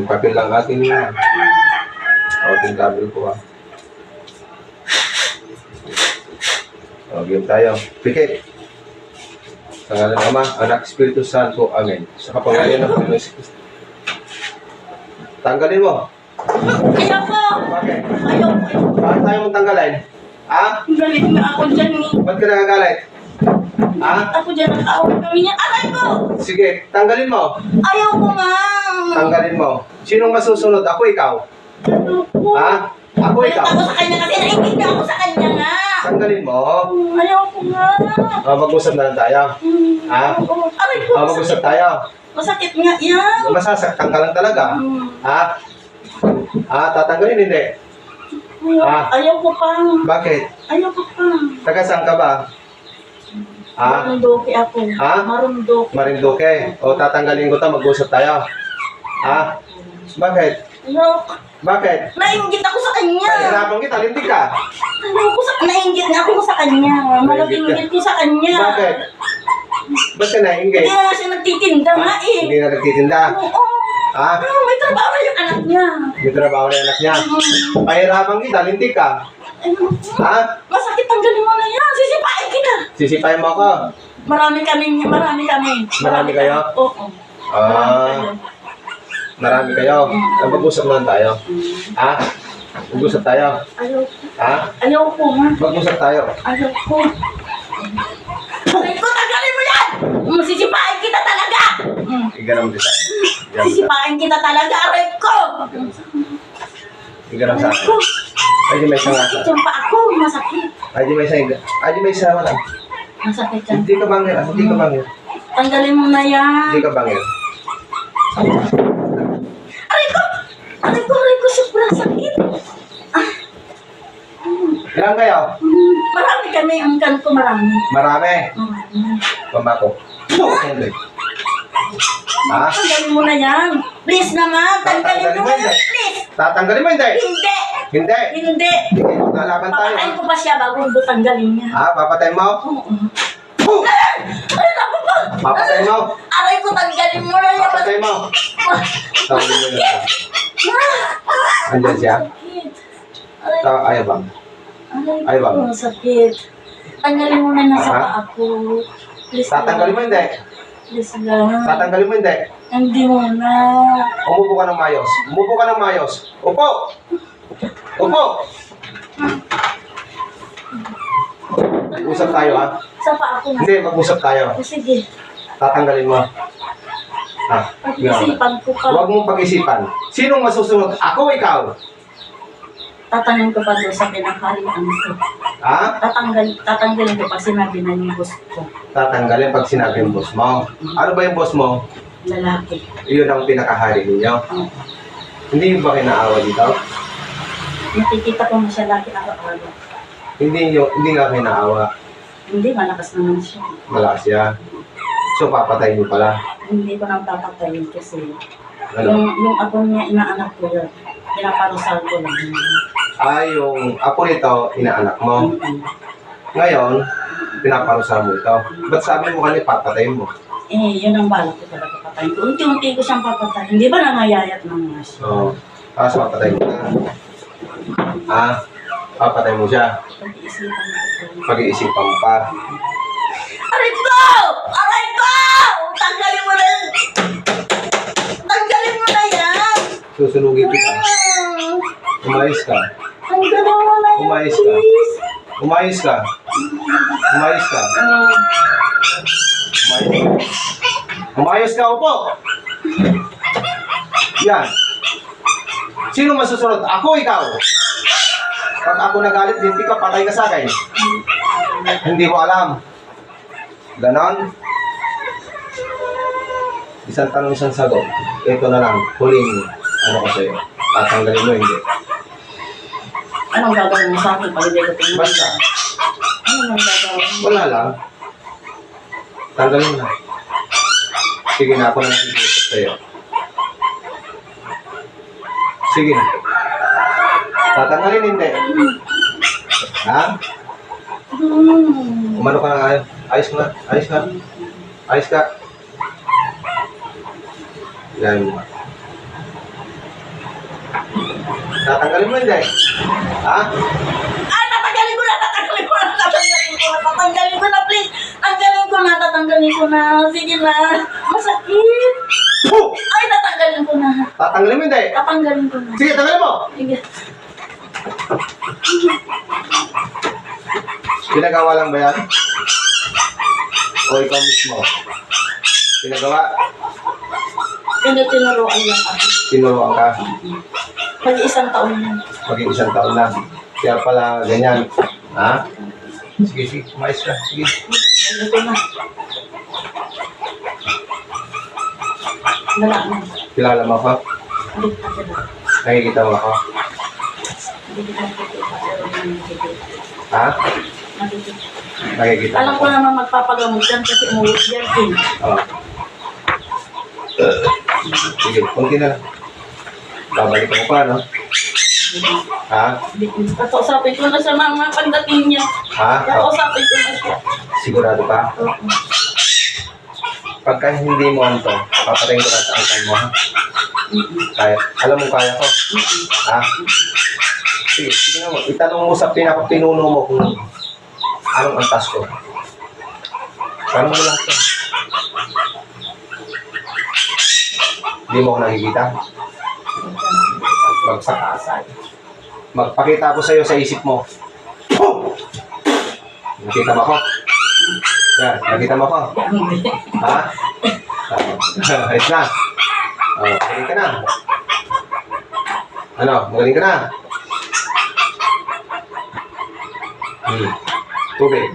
Yung papel lang atin yun. Ating tabel ko ha. Game tayo. Pikit. Sa ngalan ng Ama, Anak, Espiritu Santo. Amen. Sa kapangyarihan ng Panginoon Kristo. Tanggalin mo. Ayoko! Bakit? Ayoko! Bakit tayo mong tanggalin? Ha? Galit na ako dyan eh. Ba't ka nagagalit? Ha? Ako dyan ang awag kami niya. Aray ko! Sige, tanggalin mo. Ayoko nga! Tanggalin mo. Sinong masusunod? Ako, ikaw? Ayoko! Ha? Ako, Galit ikaw? ako sa kanya kasi naingit na ako sa kanya nga. Tanggalin mo. Ayoko nga. Mag-usap na lang tayo. Ha? Aray ko! Mag-usap tayo. Masakit nga yan. Masasaktan ka lang talaga. Ha? Ha? Tatanggalin hindi. Ayoko pa. Bakit? Ayoko pa. Taga saan ka ba? Ha? Marundoke ako. Ha? Marundoke. Marinduque. O tatanggalin ko to, mag-usap tayo. Ha? Bakit? Ayoko. Bakit? Nainggit ako sa kanya. Hirapan kita, lintik ka. Ayoko sa... Nainggit na ako sa kanya. Malapinggit ko sa kanya. Bakit? Ba't ka nainggit? Hindi na siya nagtitinda nga eh. Hindi na nagtitinda. Oo. Ha? May trabaho na yung anak niya. May trabaho na yung anak niya. Pahirapan kita, lintik ka. Ayoko. Ha? Masakit ang galing mo na yan. Sisipain kita. Sisipahin mo ako. Marami kami. Marami kayo? Oo. Marami kayo. Mag-usap na lang tayo. Ha? Mag-usap tayo. Ayoko. Ha? Ayoko nga. Mag-usap tayo. Ayoko. Aray ko, tanggalin mo yan! Sisipain kita talaga! Iganam kita. Sisipain kita talaga, aray ko! Iganam sa akin. Ay, di may isa nga. Masakit yung pa ako, masakit. Ay, di may isa. Ay, di may isa wala. Masakit yan. Hindi ka bangir. Hindi ka bangir. Tanggalin mo na yan. Hindi ka bangir. Aray ko! Aray ko, sobrang sakit. Ilan kayo? Marami kami, ang kan ko marami. Marami. Pamako. Hindi. Ha? Tanggalin mo na yan. Please naman, tanggalin mo na yan, please. Tatanggalin mo hindi? Hindi! Hindi. Hindi! Sige, lalaban tayo. Papatayin ko pa siya bago mo tanggalin niya. Ha? Papatayin mo? Oo. Ay, naku po! Papatayin mo? Aray ko, tanggalin mo na yan. Papatayin mo? Tanggalin mo na. Andyan siya? Aray ko. Ayaw ba? Ay, bang? sakit. Tanggalin mo na nasa Ha? paa ko. Please Tatanggalin mo hindi? Please lang. Tatanggalin mo hindi? Hindi mo na. Umupo ka ng mayos. Umupo ka ng mayos. Upo! Upo! Usap tayo ha? Sa paa ko na. Hindi, mag-usap tayo. Sige. Tatanggalin mo. Ha? Pag-isipan ko pa. Huwag mong pag-isipan. Sinong masusunod? Ako o ikaw? Tatanungin ko pa doon sa pinakahalian ko. Ha? Tatanggalin ko pa sinabi na yung boss ko. Tatanggalin pag sinabi yung boss mo. Ano ba yung boss mo? Lalaki. Iyon ang pinakahari ninyo. Oo. Hindi ba kinaawa dito? Nakikita ko na siya lagi araw-araw. Hindi nga kinaawa. Hindi, malakas naman siya. Malakas siya. So papatayin mo pala. Hindi ko nang papatayin kasi Ano? yung ako niya, inaanak ko yun. Pinaparusal ko lang. Yung apo nito, inaanak mo. Ngayon, pinaparusahan mo ito. Ba't sabi mo kanina, papatayin mo? Eh, yun ang balak ko talaga patayin ko. Unti-unti ko siyang papatayin. Hindi ba nangayayat ng nga siya? Oo. Tapos papatayin mo na. Papatayin mo siya. Pag-iisipan ko. Pag-iisipan pa. Aray ko! Aray ko! Tanggalin mo na! Tanggalin mo na yan! Susunugin kita. Umayos ka. Tanggalin mo na yan, Umayos ka. please. Umayos ka. Umayos ka. Umayos ka, upo. Yan. Sino masusunod? Ako o ikaw? Pag ako nagalit, hindi ka, patay ka sa akin. Hindi mo alam. Ganon. Isang tanong, isang sagot. Ito na lang, huling ano ko sa'yo. Tatanggalin mo, hindi. Anong gagawin mo sa akin pag hindi ko tingnan? Basta, Anong gagawin mo? wala lang. Tanggalin mo na. Sige na, ako na nakikita sa'yo. Sige na. Tatanggalin, hindi. Ha? Umano ka na nga. Ayos nga. Ayos nga. Ayos ka. Yan mo. Tatanggalin mo hindi. Ha? Ay, tatanggalin ko na, please. Tatanggalin ko na. Sige na. Masakit. Puh! Ay, tatanggalin ko na. Tatanggalin mo hindi. Tatanggalin ko na. Sige, tanggalin mo. Sige. Pinagawa lang ba yan? O ikaw mismo? Pinagawa? Tinuruan lang ako. Tinuruan ka? Mag-isang taon na. Maging isang taon na. Kaya pala ganyan. Ha? Sige, sige. Umayos ka. Sige. Ito na. Wala na. Kilala mo ako? Hindi ka na. Nakikita mo ako? Hindi ka nakikita. Ha? Nakikita Alam mo ko ako? naman magpapagamot yan kasi umuwi yan eh. Oo. Sige, kunti na lang. Babalik mo pa, no? Ha? Kakausapin ko na siya mga pagdating niya. Ha? Oh, Kakausapin ko na siya. sigurado ka? Oo. Pagka hindi mo ano to, papatayin ko na sa angkan mo, ha? Kaya, alam mo kaya ko? Ha? Sige, sige na mo. Itanong mo sa pinaka-pinuno mo kung anong antas ko. Tanong mo lang ito. Hindi mo ako nakikita. Magsakasay. Magpakita ako sa'yo sa isip mo. Puh! Nakita mo ako? Yan, nakita mo ako? Hindi. Ha? Ayos na. Magaling ka na. Ano, magaling ka na. Tubig.